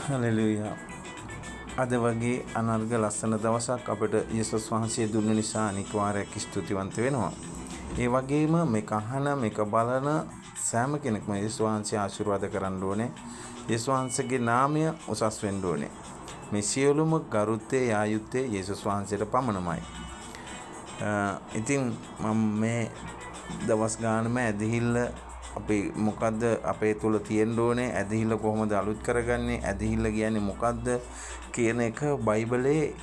Hallelujah. අද වගේ අනර්ග ලස්සන දවසක් අපිට යේසුස් වහන්සේ දුන්න නිසා අනික් වාරයක් ස්තුතිවන්ත වෙනවා. ඒ වගේම මේක අහන මේක බලන සෑම කෙනෙක්ම යේසුස් වහන්සේ ආශිර්වාද කරන්න ඕනේ. යේසුස් වහන්සේගේ නාමය උසස් වෙන්න ඕනේ. මේ සියලුම ගරුත්වය යා යුත්තේ යේසුස් වහන්සේට පමණමයි. ඉතින් මම මේ දවස් ගානම ඇදහිල්ල අපි මොකද්ද අපේ තුල තියෙන්න ඕනේ, ඇදහිල්ල කොහොමද අලුත් කරගන්නේ, ඇදහිල්ල කියන්නේ මොකද්ද කියන එක බයිබලයේ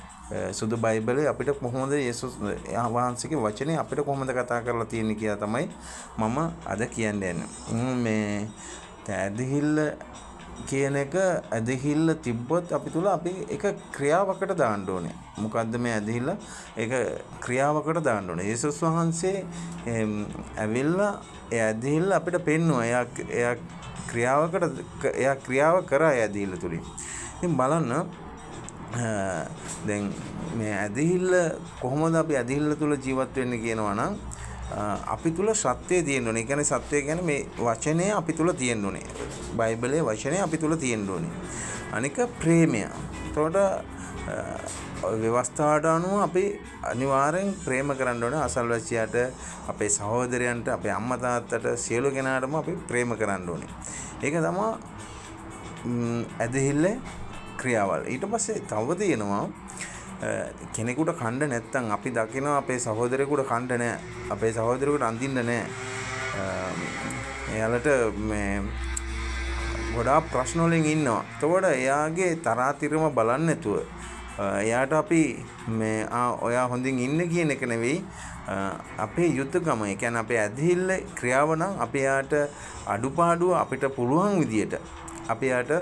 සුදු බයිබලයේ අපිට කොහොමද යේසුස් වහන්සේගේ වචනේ අපිට කොහොමද කතා කරලා තියෙන්නේ කියලා තමයි මම අද කියන්නේ. මේ ඇදහිල්ල කියන එක ඇදහිල්ල තිබ්බොත් අපි තුල අපි එක ක්‍රියාවකට දාන්න ඕනේ. මොකද්ද මේ ඇදහිල්ල? ඒක ක්‍රියාවකට දාන්න ඕනේ. යේසුස් වහන්සේ ඇවිල්ලා ඒ ඇදහිල්ල අපිට පෙන්වුවා. එයා ක්‍රියාව කරා ඇදහිල්ල තුලින්. ඉතින් බලන්න දැන් මේ ඇදහිල්ල කොහොමද අපි ඇදහිල්ල තුල ජීවත් වෙන්නේ කියනවා නම් අපි තුල සත්‍යය තියෙන්න ඕනේ. ඒ කියන්නේ සත්‍යය කියන්නේ මේ වචනය අපි තුල තියෙන්න ඕනේ. බයිබලයේ වචනය අපි තුල තියෙන්න ඕනේ. අනික ප්‍රේමය. එතකොට ව්‍යවස්ථාවට අනුව අපි අනිවාර්යෙන් ප්‍රේම කරන්න ඕනේ. අසල්වැසියාට, අපේ සහෝදරයන්ට, අපේ අම්මා තාත්තට සියලු කෙනාටම අපි ප්‍රේම කරන්න ඕනේ. ඒක තමයි ඇදහිල්ලේ ක්‍රියාවල්. ඊට පස්සේ තව තියෙනවා කෙනෙකුට කණ්ඩ නැත්තම් අපි දකිනවා අපේ සහෝදරයෙකුට කණ්ඩ නැහැ. අපේ සහෝදරයෙකුට අඳින්න නැහැ. එයාලට මේ ගොඩාක් ප්‍රශ්න වලින් ඉන්නවා. එතකොට එයාගේ තරාතිරම බලන්නේ නැතුව එයාට අපි මේ ඔයා හොඳින් ඉන්න කියන එක නෙවෙයි අපේ යුතුයකම. ඒ කියන්නේ අපේ ඇදහිල්ල ක්‍රියාව නම් අපි යාට අඩුපාඩුව අපිට පුළුවන් විදියට අපි යාට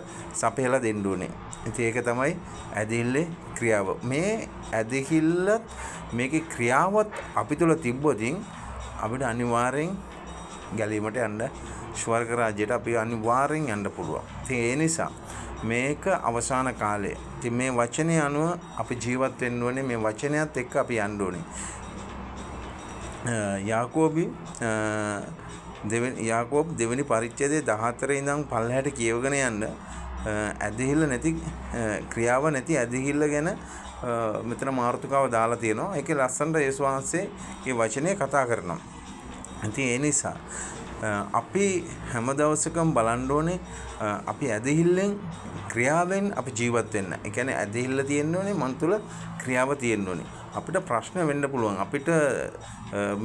සපයලා දෙන්න ඕනේ. ඉතින් ඒක තමයි ඇදහිල්ලේ ක්‍රියාව. මේ ඇදහිල්ලත් මේකේ ක්‍රියාවත් අපි තුල තිබ්බොතින් අපිට අනිවාර්යෙන් ගැලීමට යන්න ස්වර්ග රාජ්‍යයට අපි අනිවාර්යෙන් යන්න පුළුවන්. ඉතින් ඒ නිසා මේක අවසාන කාලය. ඉතින් මේ වචනය අනුව අපි ජීවත් වෙන්න ඕනේ. මේ වචනයත් එක්ක අපි යන්න ඕනේ. යාකෝබ් දෙවෙනි පරිච්ඡේදයේ 14 ඉඳන් 15ට කියවගෙන යන්න ඇදහිල්ල නැති ක්‍රියාව නැති ඇදහිල්ල ගැන මෙතන මාතෘකාව දාලා තියෙනවා. ඒකේ ලස්සනට යේසුස් වහන්සේගේ වචනේ කතා කරනවා. ඉතින් ඒ නිසා අපි හැම දවසකම බලන්න ඕනේ අපි ඇදහිල්ලෙන් ක්‍රියාවෙන් අපි ජීවත් වෙන්න. ඒ කියන්නේ ඇදහිල්ල තියෙන්න ඕනේ, මන් තුල ක්‍රියාව තියෙන්න ඕනේ. අපිට ප්‍රශ්න වෙන්න පුළුවන්. අපිට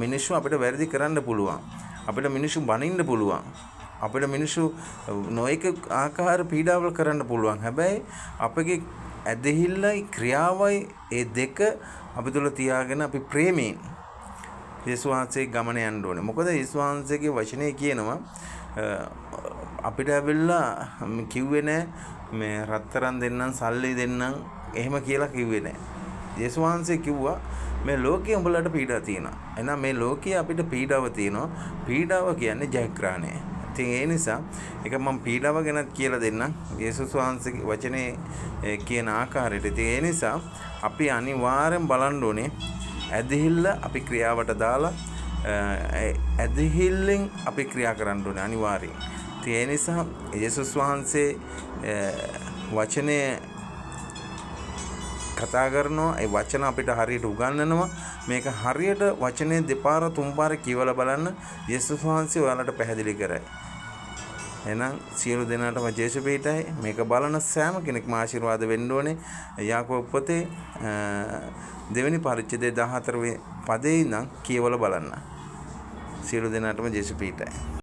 මිනිස්සු අපිට වැරදි කරන්න පුළුවන්. අපිට මිනිස්සු බනින්න පුළුවන්. අපිට මිනිස්සු නොඑක ආකාර පීඩාවල් කරන්න පුළුවන්. හැබැයි අපගේ ඇදහිල්ලයි ක්‍රියාවයි ඒ දෙක අපි තුල තියාගෙන අපි ප්‍රේමයෙන් යේසුස් වහන්සේ ගමන යන්න ඕනේ. මොකද යේසුස් වහන්සේගේ වචනේ කියනවා අපිට ඇවිල්ලා කිව්වේ නෑ මේ රත්තරන් දෙන්නම් සල්ලි දෙන්නම් එහෙම කියලා කිව්වේ නෑ. යේසුස් වහන්සේ කිව්වා මේ ලෝකයේ උඹලට පීඩා තියෙනවා. එහෙනම් මේ ලෝකයේ අපිට පීඩාව තියෙනවා. පීඩාව කියන්නේ ජයග්‍රහණය. ඉතින් ඒ නිසා ඒක මම පීඩාව ගැනත් කියලා දෙන්නම්. යේසුස් වහන්සේගේ වචනේ කියන ආකාරයට. ඉතින් ඒ නිසා අපි අනිවාර්යෙන් බලන්න ඕනේ ඇදහිල්ල අපි ක්‍රියාවට දාලා ඇදහිල්ලෙන් අපි ක්‍රියා කරන්න ඕනේ අනිවාර්යෙන්. ඉතින් ඒ නිසා යේසුස් වහන්සේ වචනේ කතා කරනවා. ඒ වචන අපිට හරියට උගන්වනවා. මේක හරියට වචනේ දෙපාර තුන්පාර කියවලා බලන්න යේසුස් වහන්සේ ඔයාලට පැහැදිලි කරයි. එහෙනම් සියලු දෙනාටම ජේසුස් පිටයි. මේක බලන සෑම කෙනෙක්ම ආශිර්වාද වෙන්න ඕනේ. යාකෝබ් පොතේ දෙවෙනි පරිච්ඡේදයේ 14 වෙනි පදේ ඉඳන් කියවලා බලන්න. සියලු දෙනාටම ජේසුස් පිටයි.